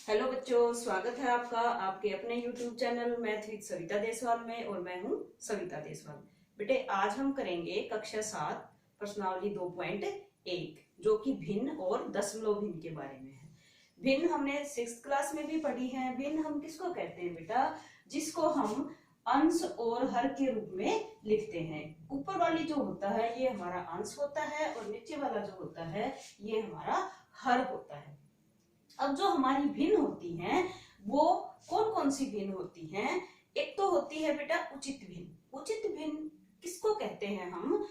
Hello बच्चों, स्वागत है आपका आपके अपने YouTube channel math with Savita Deswal में। और मैं हूं सविता देसवाल। बेटे, आज हम करेंगे कक्षा 7 प्रश्नावली 2.1 जो कि भिन्न और दशमलव भिन्न के बारे में है। भिन्न हमने 6th क्लास में भी पढ़ी है। भिन्न हम किसको कहते हैं बेटा? जिसको हम अंश और हर के रूप में लिखते हैं। ऊपर वाली जो होता है ये हमारा अंश होता है और नीचे वाला जो होता है ये हमारा हर होता है। अब जो हमारी भिन्न होती हैं वो कौन कौन सी भिन्न होती हैं? एक तो होती है बेटा उचित भिन्न। उचित भिन्न किसको कहते हैं हम?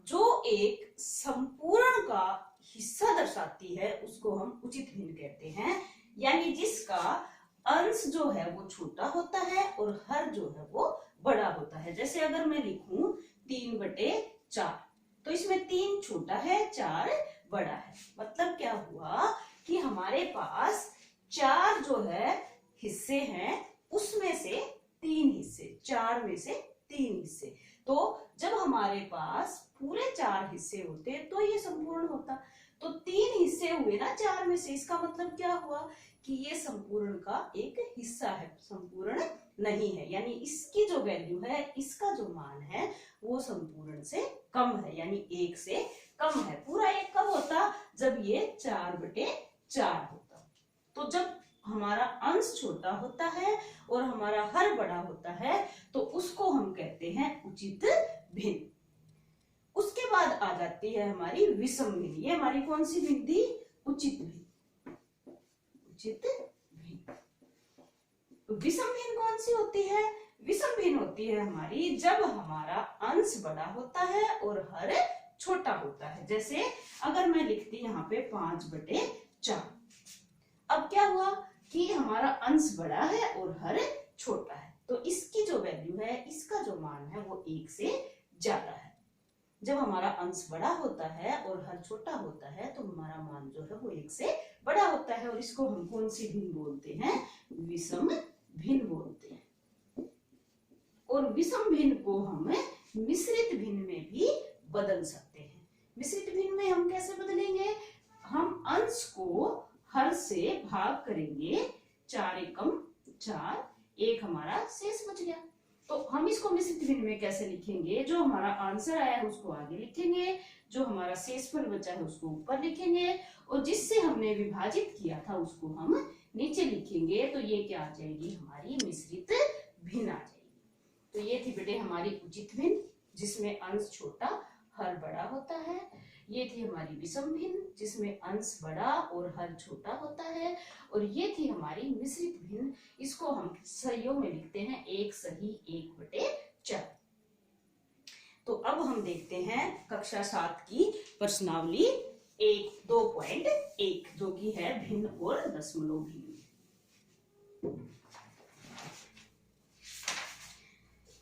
जो एक संपूर्ण का हिस्सा दर्शाती है उसको हम उचित भिन्न कहते हैं। यानी जिसका अंश जो है वो छोटा होता है और हर जो है वो बड़ा होता है। जैसे अगर मैं लिखूं 3/4 तो इसमें 3 छोटा है, 4 बड़ा है। मतलब क्या हुआ कि हमारे पास 4 जो है हिस्से हैं, उसमें से 3 हिस्से, 4 में से 3 हिस्से। तो जब हमारे पास पूरे 4 हिस्से होते तो ये संपूर्ण होता। तो 3 हिस्से हुए ना 4 में से, इसका मतलब क्या हुआ कि ये संपूर्ण का एक हिस्सा है, संपूर्ण नहीं है। यानी इसकी जो वैल्यू है, इसका जो मान है वो संपूर्ण से कम है, यानी 1 से कम है। पूरा 1 कब होता? जब ये 4/4 होता। तो जब हमारा अंश छोटा होता है और हमारा हर बड़ा होता है तो उसको हम कहते हैं उचित भिन्न। उसके बाद आ जाती है हमारी विषम भिन्न। ये हमारी कौन सी भिन्न थी? उचित भिन्न। उचित भिन्न। विषम भिन्न कौन सी होती है? विषम भिन्न होती है हमारी जब हमारा अंश बड़ा होता है और हर छोटा होता है। जैसे अगर मैं लिखती यहाँ पे 5/4, अब क्या हुआ कि हमारा अंश बड़ा है और हर छोटा है, तो इसकी जो वैल्यू है, इसका जो मान है वो 1 से ज्यादा है। जब हमारा अंश बड़ा होता है और हर छोटा होता है तो हमारा मान जो है वो 1 से बड़ा होता है। और इसको हम कौन सी भिन्न बोलते हैं? विषम भिन्न बोलते हैं। और विषम भिन्न को हम मिश्रित भिन्न में भी बदल सकते हैं। मिश्रित भिन्न में हम कैसे बदलेंगे? हम अंश को हर से भाग करेंगे, 4 एकम 4, 1 हमारा शेष बच गया। तो हम इसको मिश्रित भिन्न में कैसे लिखेंगे? जो हमारा आंसर आया है उसको आगे लिखेंगे, जो हमारा शेषफल बचा है उसको ऊपर लिखेंगे, और जिससे हमने विभाजित किया था उसको हम नीचे लिखेंगे। तो ये क्या आ जाएगी? हमारी मिश्रित भिन्न आ जाएगी। तो ये थी बेटे हमारी उचित भिन्न जिसमें अंश छोटा हर बड़ा होता है। ये थी हमारी विषम भिन्न जिसमें अंश बड़ा और हर छोटा होता है। और ये थी हमारी मिश्रित भिन्न, इसको हम सहीयों में लिखते हैं 1 सही 1/4। तो अब हम देखते हैं कक्षा 7 की प्रश्नावली 2.1 जो कि है भिन्न और दशमलव भिन्न।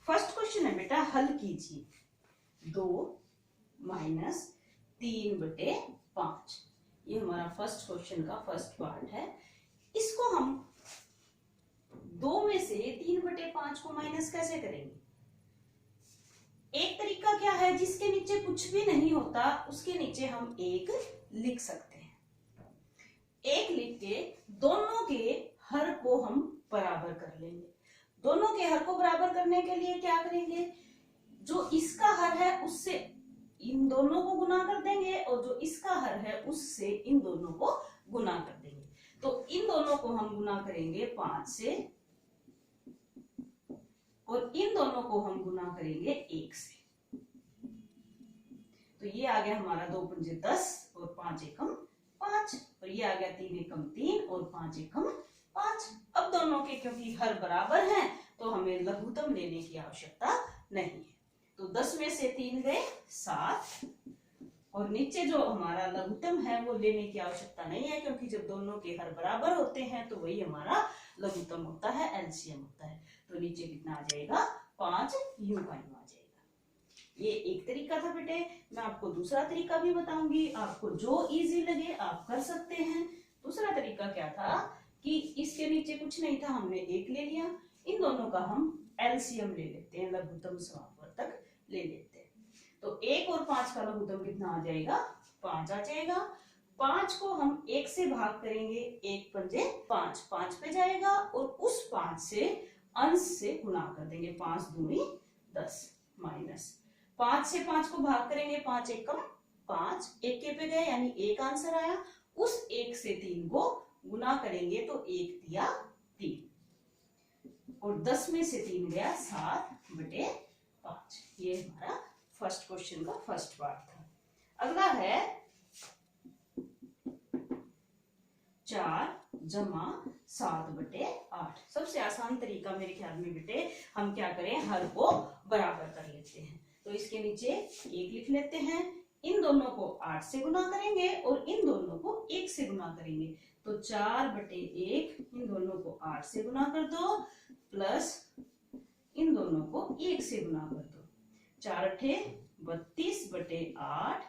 फर्स्ट क्वेश्चन है बेटा, हल कीजिए 2 - 3/5। ये हमारा फर्स्ट क्वेश्चन का फर्स्ट पार्ट है। इसको हम 2 में से 3/5 को माइनस कैसे करेंगे? एक तरीका क्या है, जिसके नीचे कुछ भी नहीं होता उसके नीचे हम 1 लिख सकते हैं। 1 लिख के दोनों के हर को हम बराबर कर लेंगे। दोनों के हर को बराबर करने के लिए क्या करेंगे? जो इसका हर है उससे इन दोनों को गुना कर देंगे और जो इसका हर है उससे इन दोनों को गुना कर देंगे। तो इन दोनों को हम गुना करेंगे 5 से और इन दोनों को हम गुना करेंगे 1 से। तो ये आ गया हमारा 2 पंजे 10 और 5 एकम 5, और ये आ गया 3 एकम 3 और 5 एकम 5। अब दोनों के क्योंकि हर बराबर हैं तो हमें लघुत्तम लेने की आवश्यकता नहीं है। तो 10 में से 3 गए 7, और नीचे जो हमारा लघुत्तम है वो लेने की आवश्यकता नहीं है क्योंकि जब दोनों के हर बराबर होते हैं तो वही हमारा लघुत्तम होता है, एलसीएम होता है। तो नीचे कितना आ जाएगा? 5 यूं का यूं आ जाएगा। ये एक तरीका था बेटे। मैं आपको दूसरा तरीका भी बताऊंगी, आपको जो इजी लगे आप कर सकते हैं। दूसरा तरीका क्या था कि इसके नीचे कुछ नहीं था, हमने 1 ले लिया, इन दोनों का हम एलसीएम ले लेते हैं, लघुत्तम समापवर्तक ले लेते हैं। तो 1 और 5 का लघुत्तम कितना आ जाएगा? 5 आ जाएगा। 5 को हम 1 से भाग करेंगे, 1 पंजे 5, 5 पे जाएगा और उस 5 से अंश से गुना कर देंगे, 5 दूनी 10 माइनस 5 से 5 को भाग करेंगे, 5 एकम 5, 1 के पे गए यानी 1 आंसर आया। उस 1 से 3 को गुना करेंगे तो 1 दिया 3 और 10 में से 3 गया 7/5। ये हमारा फर्स्ट क्वेश्चन का फर्स्ट पार्ट था। अगला है 4 जमा 7/8। सबसे आसान तरीका मेरे ख्याल में बेटे, हम क्या करें, हर को बराबर कर लेते हैं। तो इसके नीचे 1 लिख लेते हैं, इन दोनों को 8 से गुना करेंगे और इन दोनों को 1 से गुना करेंगे। तो 4/1 इन दोनों को 8 से गुना कर दो प्लस इन दोनों को 1 से गुना कर दो। 4 × 32/8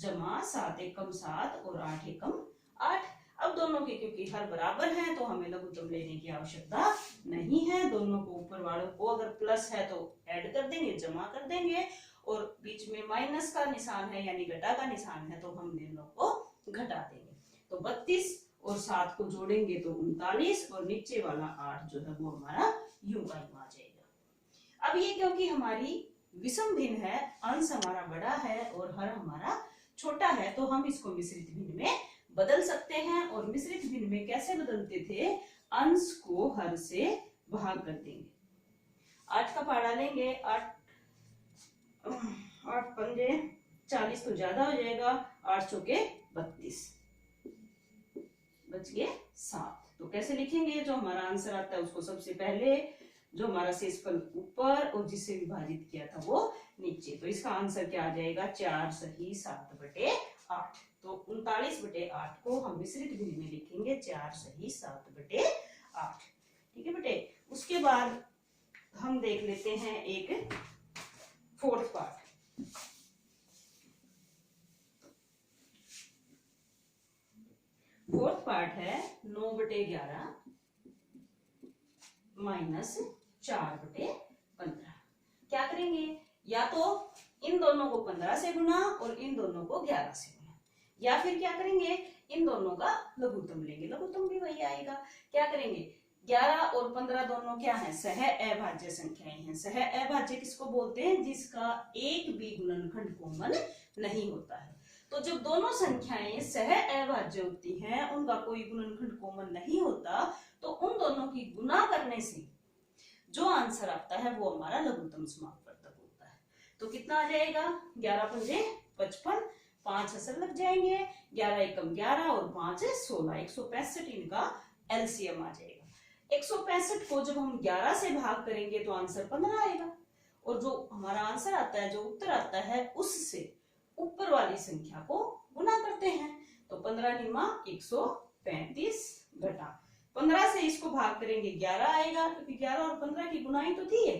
जमा 7 एकम 7 और 8 एकम 8। अब दोनों के क्योंकि हर बराबर हैं तो हमें लघुत्तम लेने की आवश्यकता नहीं है। दोनों को ऊपर वालों को अगर प्लस है तो ऐड कर देंगे, जमा कर देंगे और बीच में माइनस का निशान है यानी घटा का निशान है तो हम दोनों को घटा देंगे। तो 32 और 7 को जोड़ेंगे तो 39 और नीचे वाला 8 जो है वो हमारा यूं का यूं आ जाएगा। अब ये क्योंकि हमारी विषम भिन्न है, अंश हमारा बड़ा है और हर हमारा छोटा है, तो हम इसको मिश्रित भिन्न में बदल सकते हैं। और मिश्रित भिन्न में कैसे बदलते थे, अंश को हर से भाग कर देंगे। 8 का पहाड़ा लेंगे, 8 पंजे 40 तो ज्यादा हो जाएगा, 8 चौके 32 बच गए 7। तो कैसे लिखेंगे, जो हमारा आंसर आता है उसको सबसे पहले, जो हमारा शेषफल ऊपर और जिससे विभाजित किया था वो नीचे। तो इसका आंसर क्या आ जाएगा, 4 सही 7/8। तो 39/8 को हम मिश्रित भिन्न में लिखेंगे 4 सही 7/8। ठीक है बेटे। उसके बाद हम देख लेते हैं एक फोर्थ पार्ट। फोर्थ पार्ट है 9/11 माइनस 4/15। क्या करेंगे, या तो इन दोनों को 15 से गुना और इन दोनों को 11 से गुना, या फिर क्या करेंगे, इन दोनों का लघुत्तम लेंगे, लघुत्तम भी वही आएगा। क्या करेंगे, 11 और 15 दोनों क्या है, सह अभाज्य संख्याएं हैं। सह अभाज्य किसको बोलते हैं, जिसका एक भी गुणनखंड कॉमन नहीं होता है। तो जब दोनों संख्याएं सह अभाज्य होती हैं, उनका कोई गुणनखंड कॉमन नहीं होता, तो उन दोनों की गुना करने से जो आंसर आता है वो हमारा लघुत्तम समापवर्तक होता है। तो कितना आ जाएगा, 11 पंजे 55, 5 असर लग जाएंगे, 11 एकम 11 और 5 16, 165 इनका एलसीएम आ जाएगा। 165 को जब हम 11 से भाग करेंगे तो आंसर 15 आएगा और जो हमारा आंसर आता है, जो उत्तर आता है, उससे ऊपर वाली संख्या को गुना करते हैं। तो 15 निमा 135 घटा 15 से इसको भाग करेंगे 11 आएगा, क्योंकि 11 और 15 की गुनाई तो थी है।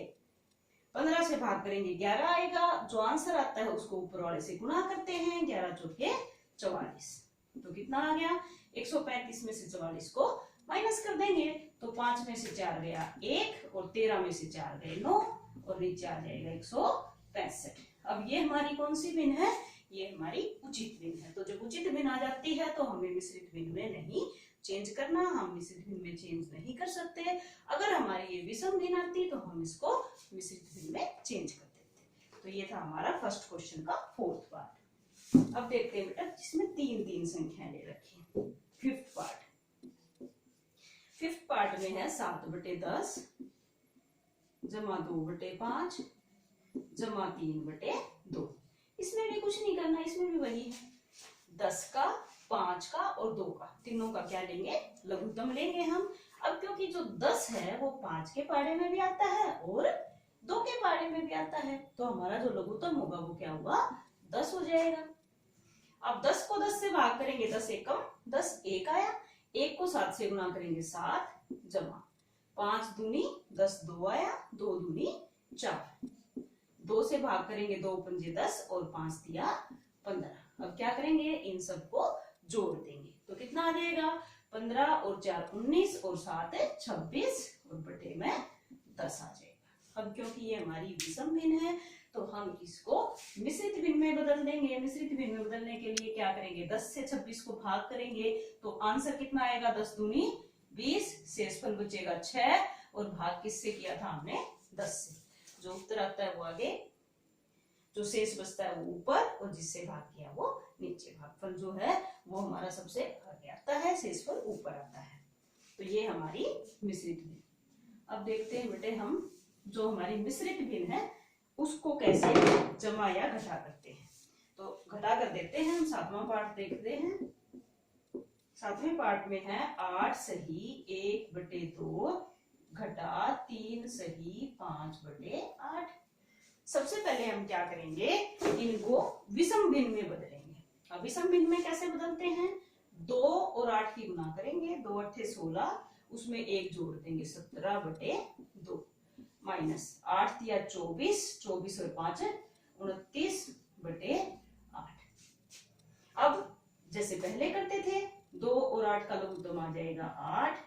15 से भाग करेंगे 11 आएगा, जो आंसर आता है उसको ऊपर वाले से गुना करते हैं, 11 चौके 44। तो कितना आ गया, 135 में से 44 को माइनस कर देंगे तो 5 में से 4 गया 1 और 13 में से 4 गए 9 और नीचे आ जाएगा 165। अब ये हमारी कौन सी भिन्न है, ये हमारी उचित भिन्न है। तो जब उचित भिन्न आ जाती है तो हमें मिश्रित भिन्न में नहीं चेंज करना, हम मिश्रित भिन्न में चेंज नहीं कर सकते। अगर हमारी ये विषम भिन्न आती तो हम इसको मिश्रित भिन्न में चेंज कर देते। तो ये था हमारा फर्स्ट क्वेश्चन का फोर्थ पार्ट। अब देखते हैं बेटा, जिसमें 3 संख्याएं ले रखी। फिफ्थ पार्ट में है 7/10 जमा 2/5 जमा 3/2। इसमें भी कुछ नहीं करना, इसमें भी वही है, 10 का 5 का और 2 का, तीनों का क्या लेंगे, लघुत्तम लेंगे हम। अब क्योंकि जो 10 है वो 5 के पाड़े में भी आता है और 2 के पाड़े में भी आता है, तो हमारा जो लघुत्तम होगा वो क्या होगा, 10 हो जाएगा। अब 10 को 10 से भाग करेंगे, 10 एकम 10, 1 आया, 1 को 7 से गुना करेंगे 7 जमा 5 दूनी 10, 2 आया, 2 दूनी 4, 2 से भाग करेंगे 2 पंजे 10 और 5 दिया 15। अब क्या करेंगे, इन सबको जोड़ देंगे तो कितना आ जाएगा, 15 और 4 19 और 7 26 और बटे में 10 आ जाएगा। अब क्योंकि ये हमारी विषम भिन्न है तो हम इसको मिश्रित भिन्न में बदल देंगे। मिश्रित भिन्न में बदलने के लिए क्या करेंगे, 10 से 26 को भाग करेंगे तो आंसर कितना आएगा, 10 दूनी 20, शेषफल बचेगा 6 और भाग किससे किया था हमने, 10 से। जो उत्तर आता है वो आगे, जो शेष बचता है वो ऊपर और जिससे भाग किया वो नीचे। भागफल जो है वो हमारा सबसे आगे आता है, शेषफल ऊपर आता है। तो ये हमारी मिश्रित भिन्न। अब देखते हैं बेटे हम जो हमारी मिश्रित भिन्न है उसको कैसे जमा या घटा करते हैं। तो घटा कर देते हैं हम। 7वां पार्ट देखते हैं। 7वें पार्ट में है 8 सही 1/2 घटा 3 सही 5/8। सबसे पहले हम क्या करेंगे, इनको विषम भिन्न में बदलेंगे। अब विषम भिन्न में कैसे बदलते हैं, 2 और 8 की गुना करेंगे, 2 8 16, उसमें 1 जोड़ देंगे 17/2 माइनस 8 या 24, 24 और 5 29/8। अब जैसे पहले करते थे 2 और 8 का लघुत्तम आ जाएगा 8,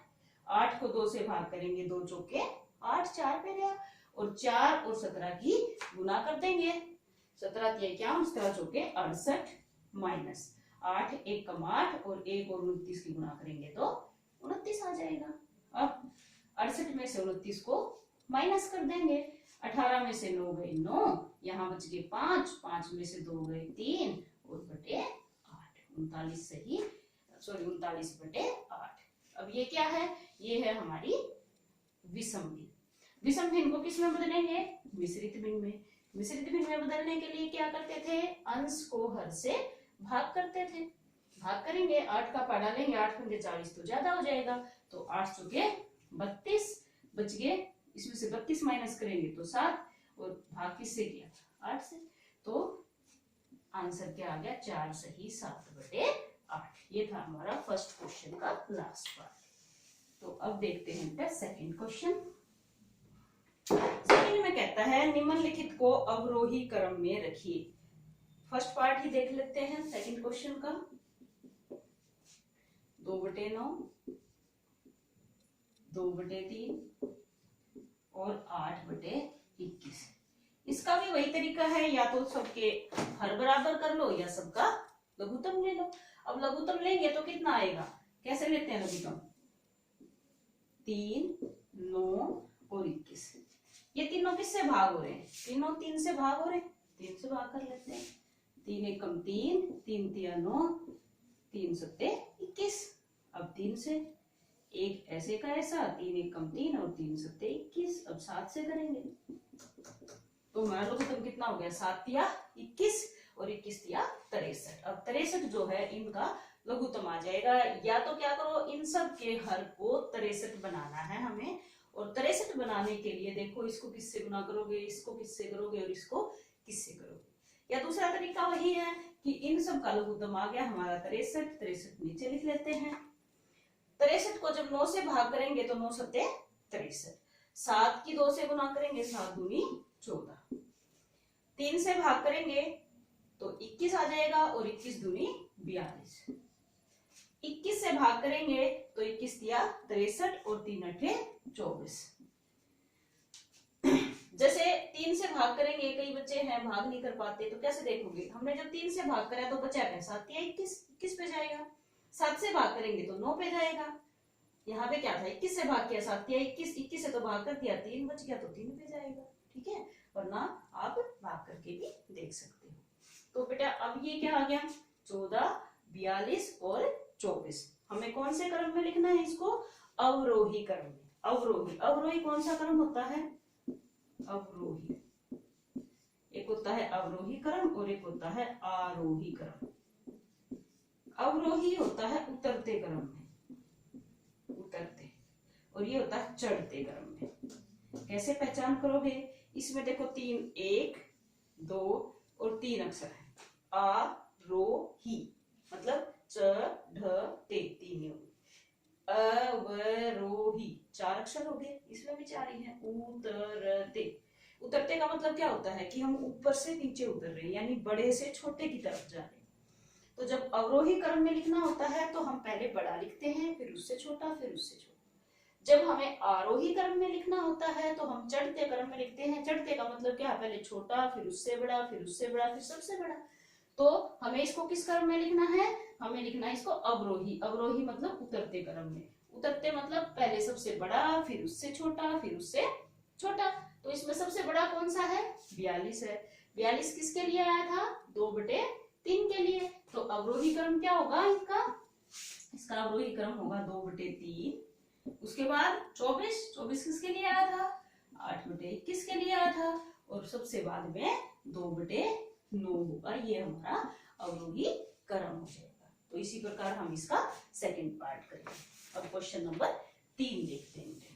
8 को 2 से भाग करेंगे, 2 चौके 8, 4 पे गया, और 4 और 17 की गुना कर देंगे, 17 तिया क्या 17 चौके 68 माइनस 8 1 कम 8 और 1 और 29 की गुना करेंगे तो 29 आ जाएगा। अब 68 में से 29 को माइनस कर देंगे, 18 में से 9 गए 9, यहाँ बच गए 5, 5 में से 2 गए 3 और बटे 8, 39 सही, सॉरी 39/8। अब ये क्या है, ये है हमारी विषम भिन्न। विषम भिन्न को किस में बदलेंगे, मिश्रित भिन्न में। मिश्रित भिन्न में बदलने के लिए क्या करते थे, अंश को हर से भाग करते थे। भाग करेंगे, 8 का पाड़ा लेंगे, 8 पंजे 40 तो ज्यादा हो जाएगा, तो 8 चौके 32 बच गए, इसमें से 32 माइनस करेंगे तो 7, और भाग किससे किया था, 8 से। तो आंसर क्या आ गया, 4 सही 7/8। ये था हमारा फर्स्ट क्वेश्चन का लास्ट पार्ट। तो अब देखते हैं सेकंड क्वेश्चन। सेकंड में कहता है निम्नलिखित को अवरोही क्रम में रखिए। फर्स्ट पार्ट ही देख लेते हैं सेकंड क्वेश्चन का। 2/9, 2/3 और 8/21। इसका भी वही तरीका है, या तो सबके हर बराबर कर लो या सबका लघुत्तम ले लो। अब लघुत्तम लेंगे तो कितना आएगा, कैसे लेते हैं लघुत्तम, 3 9 और 21। ये तीनों किससे भाग हो रहे हैं, तीनों 3 से भाग हो रहे हैं, 3 से भाग कर लेते हैं। 3 1 कम 3, 3 तिया 9, 3 सत्ते 21। अब 3 से एक ऐसे का ऐसा, 3 1 कम 3 और 3 सत्ते 21। अब 7 से करेंगे तो हमारा लघुत्तम कितना हो गया, 7 तिया 21 और 21 तिया 63। अब 63 जो है इनका लघुत्तम आ जाएगा। या तो क्या करो, इन सब के हर को 63 बनाना है हमें, और 63 बनाने के लिए देखो इसको किससे गुना करोगे, इसको किससे करोगे और इसको किससे करोगे। या दूसरा तरीका वही है कि इन सब का लघुत्तम आ गया हमारा 63, 63 नीचे लिख लेते हैं। 63 को जब 9 से भाग करेंगे तो 9 सत्ते 63, 7 की 2 से गुना करेंगे, 7 दूनी 14, 3 से भाग करेंगे तो 21 आ जाएगा और 21 दूनी 42, 21 से भाग करेंगे तो 21 तिया 63 और 3 अठे 24। जैसे 3 से भाग करेंगे, कई बच्चे हैं भाग नहीं कर पाते, तो कैसे देखोगे, हमने जब 3 से भाग करा तो बचा क्या, 7 तिया 21 पे जाएगा। 7 से भाग करेंगे तो 9 पे जाएगा। यहाँ पे क्या था, 21 से भाग किया, 7 तिया 21, 21 से तो भाग कर दिया, 3 बच गया तो 3 पे जाएगा। ठीक है, वरना आप भाग करके भी देख सकते हो। तो बेटा अब ये क्या आ गया, 14 42 और 24। हमें कौन से क्रम में लिखना है इसको, अवरोही क्रम में। अवरोही, अवरोही कौन सा क्रम होता है, अवरोही। एक होता है अवरोही क्रम और एक होता है आरोही क्रम। अवरोही होता है उतरते क्रम में, उतरते, और ये होता है चढ़ते क्रम में। कैसे पहचान करोगे, इसमें देखो 3 1 2 और 3 अक्षर है, आ रो ही, मतलब चढ़ते 3 अवरोही 4 अक्षर हो गए, इसमें भी 4 ही है। उतरते, उतरते का मतलब क्या होता है कि हम ऊपर से नीचे उतर रहे हैं, यानी बड़े से छोटे की तरफ जा रहे हैं। तो जब अवरोही क्रम में लिखना होता है तो हम पहले बड़ा लिखते हैं, फिर उससे छोटा, फिर उससे छोटा। जब हमें आरोही क्रम में लिखना होता है तो हम चढ़ते क्रम में लिखते हैं। चढ़ते का मतलब क्या है, पहले छोटा, फिर उससे बड़ा, फिर उससे बड़ा, फिर सबसे बड़ा। तो हमें इसको किस क्रम में लिखना है, हमें लिखना है इसको अवरोही। अवरोही मतलब उतरते क्रम में। उतरते मतलब पहले सबसे बड़ा, फिर उससे छोटा, फिर उससे छोटा। तो इसमें सबसे बड़ा कौन सा है, 42 है। 42 किसके लिए आया था, 2/3 के लिए। तो अवरोही क्रम क्या होगा इसका, इसका अवरोही क्रम होगा 2/3। उसके बाद 24 किसके लिए आया था, 8/21 के लिए आया था। और सबसे बाद में 2/9 होगा। ये हमारा अवरोही क्रम हो जाएगा। तो इसी प्रकार हम इसका सेकंड पार्ट करेंगे। अब क्वेश्चन नंबर 3 देखते हैं।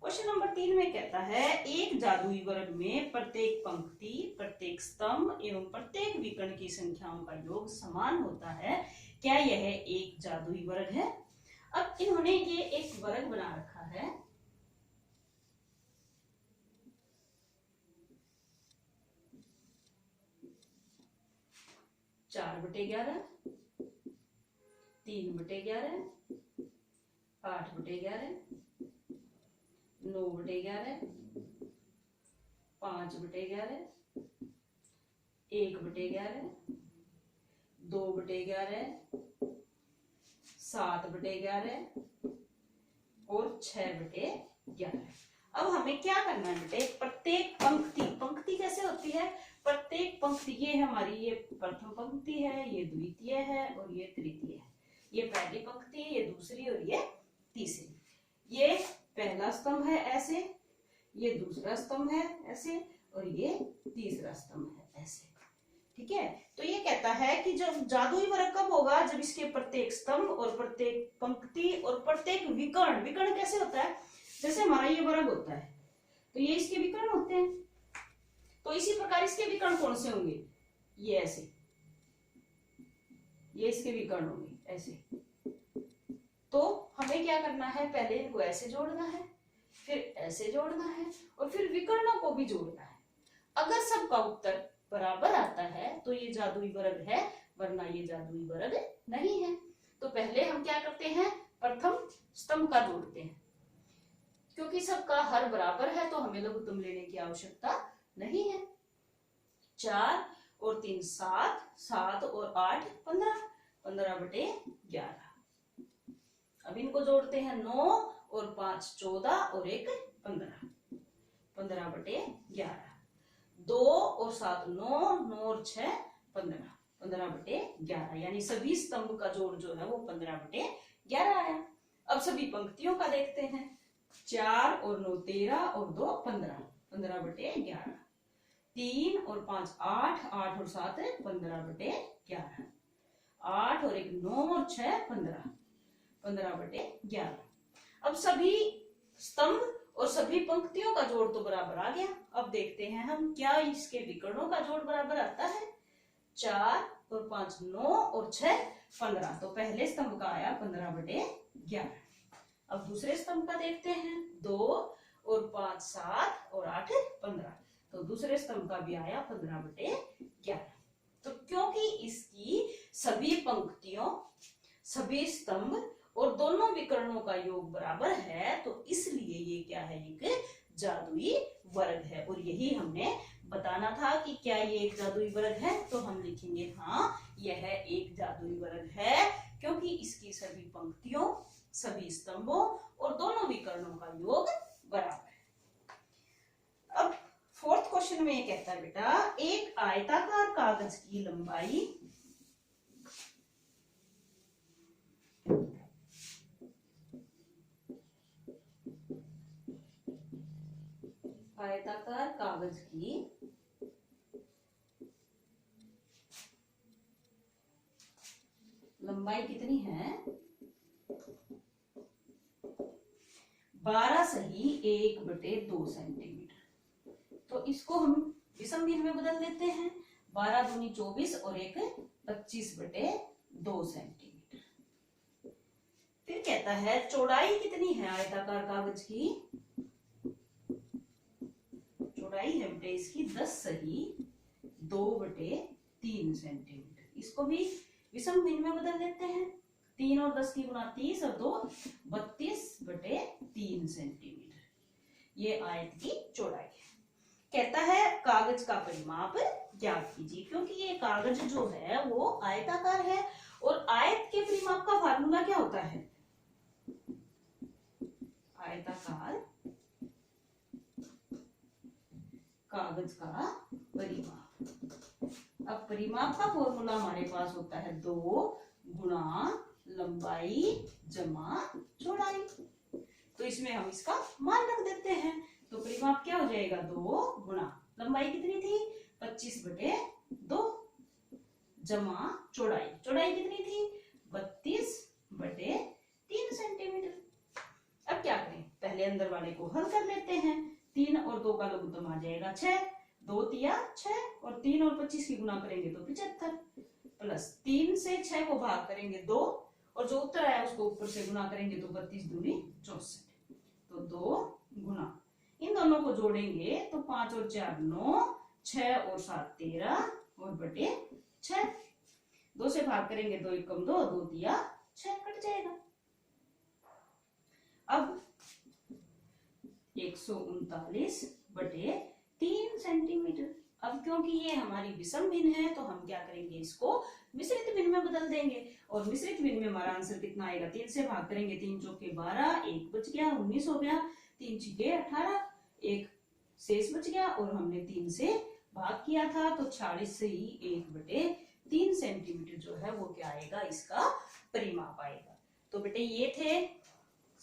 क्वेश्चन नंबर 3 में कहता है, एक जादुई वर्ग में प्रत्येक पंक्ति, प्रत्येक स्तंभ एवं प्रत्येक विकर्ण की संख्याओं का योग समान होता है। क्या यह एक जादुई वर्ग है। अब इन्होंने ये एक वर्ग बना रखा है। चार बटे 11, 3/11, 8/11, 9/11, 5/11, 1/11, 2/11, 7/11 और 6/11। अब हमें क्या करना है बेटे, प्रत्येक पंक्ति, पंक्ति कैसे होती है, प्रत्येक पंक्ति, ये हमारी ये प्रथम पंक्ति है, ये द्वितीय है और ये तृतीय है। ये पहली पंक्ति, ये दूसरी और ये तीसरी। ये पहला स्तंभ है ऐसे, ये दूसरा स्तंभ है ऐसे और ये तीसरा स्तंभ है ऐसे। ठीक है। तो ये कहता है कि जब जादुई वर्ग कब होगा, जब इसके प्रत्येक स्तंभ और प्रत्येक पंक्ति और प्रत्येक विकर्ण, विकर्ण कैसे होता है, जैसे हमारा ये वर्ग होता है तो ये इसके विकर्ण होते हैं। तो इसी प्रकार इसके विकर्ण कौन से होंगे, ये ऐसे, ये इसके विकर्ण होंगे ऐसे। तो हमें क्या करना है, पहले इनको ऐसे जोड़ना है, फिर ऐसे जोड़ना है और फिर विकर्णों को भी जोड़ना है। अगर सबका उत्तर बराबर आता है तो ये जादुई वर्ग है, वरना ये जादुई वर्ग नहीं है। तो पहले हम क्या करते हैं, प्रथम स्तंभ का जोड़ते हैं। क्योंकि सबका हर बराबर है तो हमें लघुत्तम लेने की आवश्यकता नहीं है। 4 और 3 7, 7 और 8 15, 15/11। अब इनको जोड़ते हैं, 9 और 5 14 और 1 15, 15/11। 2 और 7 9, 9 और 6 15, 15/11। यानी सभी स्तंभ का जोड़ जो है वो 15/11 आया। अब सभी पंक्तियों का देखते हैं, 4 और 9 13 और 2 15, 15/11। 3 और 5 8, 8 और 7 15/11। 8 और 1 9 और 6 15, 15/11। अब सभी स्तंभ और सभी पंक्तियों का जोड़ तो बराबर आ गया। अब देखते हैं हम क्या इसके विकर्णों का जोड़ बराबर आता है। 4 और 5 9 और 6 15। तो पहले स्तंभ का आया 15/11। अब दूसरे स्तंभ का देखते हैं, 2 और 5 7 और 8 15। तो दूसरे स्तंभ का भी आया 15/11। तो क्योंकि इसकी सभी पंक्तियों, सभी स्तंभ और दोनों विकर्णों का योग बराबर है तो इसलिए ये क्या है, एक जादुई वर्ग है। और यही हमने बताना था कि क्या ये एक जादुई वर्ग है। तो हम लिखेंगे हाँ, यह एक जादुई वर्ग है क्योंकि इसकी सभी पंक्तियों, सभी स्तंभों और दोनों विकर्णों का योग बराबर है। अब फोर्थ क्वेश्चन में ये कहता है बेटा, एक आयताकार कागज की लंबाई आयताकार कागज की लंबाई कितनी है, 12 सही 1/2 सेंटीमीटर। तो इसको हम विषम भिन्न में बदल देते हैं, 12 दूनी 24 और 1 25/2 सेंटीमीटर। फिर कहता है चौड़ाई कितनी है आयताकार कागज की, चौड़ाई है बेटे इसकी 10 सही 2/3 3 सेंटीमीटर। इसको भी विषम भिन्न में बदल देते हैं। 3 और 10 की गुना 30 और 2 32/3 सेंटीमीटर। ये आयत की चौड़ाई है। कहता है कागज का परिमाप ज्ञात कीजिए, क्योंकि ये कागज जो है वो आयताकार है और आयत के परिमाप का फार्मूला क्या होता है? आयताकार कागज का परिमाप। अब परिमाप का फॉर्मूला हमारे पास होता है 2 गुणा लंबाई जमा चौड़ाई। तो इसमें हम इसका मान रख देते हैं। तो परिमाप क्या हो जाएगा? 2 गुणा लंबाई कितनी थी? 25/2 जमा चौड़ाई, चौड़ाई कितनी थी? 32/3 सेंटीमीटर। अब क्या करें? पहले अंदर वाले को हल कर लेते हैं। 3 और 2 का लघुत्तम आ जाएगा 6, 2 तिया 6 और 3 और 25 की गुना करेंगे तो 75 प्लस 3 से 6 को भाग करेंगे 2 और जो उत्तर आया उसको ऊपर से गुना करेंगे तो 32 दूनी 64। तो 2 गुना, इन दोनों को जोड़ेंगे तो 5 और 4 9, 6 और 7 13 और बटे 6। 2 से भाग करेंगे 2 एकम 2, 2 तिया 6 कट जाएगा। अब 139/3 सेंटीमीटर। अब क्योंकि ये हमारी विषम भिन्न है तो हम क्या करेंगे? इसको मिश्रित भिन्न में बदल देंगे। और मिश्रित भिन्न में हमारा आंसर कितना आएगा? 3 से भाग करेंगे 3 चौके 12, 1 बच गया 19 हो गया, 3 छिके 18, 1 शेष बच गया और हमने 3 से भाग किया था तो 46 से ही 1/3 सेंटीमीटर जो है वो क्या आएगा? इसका परिमाप आएगा। तो बेटे ये थे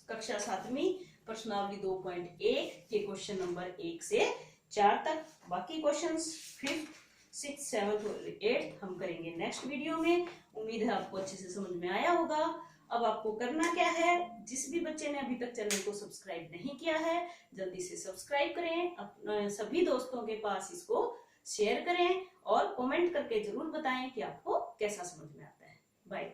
कक्षा 7वीं प्रश्नावली 2.1 के क्वेश्चन नंबर 1 से 4 तक। बाकी क्वेश्चंस 5th, 6th, 7th और 8th हम करेंगे नेक्स्ट वीडियो में। उम्मीद है आपको अच्छे से समझ में आया होगा। अब आपको करना क्या है? जिस भी बच्चे ने अभी तक चैनल को सब्सक्राइब नहीं किया है जल्दी से सब्सक्राइब करें, अपने सभी दोस्तों के पास इसको शेयर करें और कमेंट करके जरूर बताएं कि आपको कैसा समझ में आता है। बाय।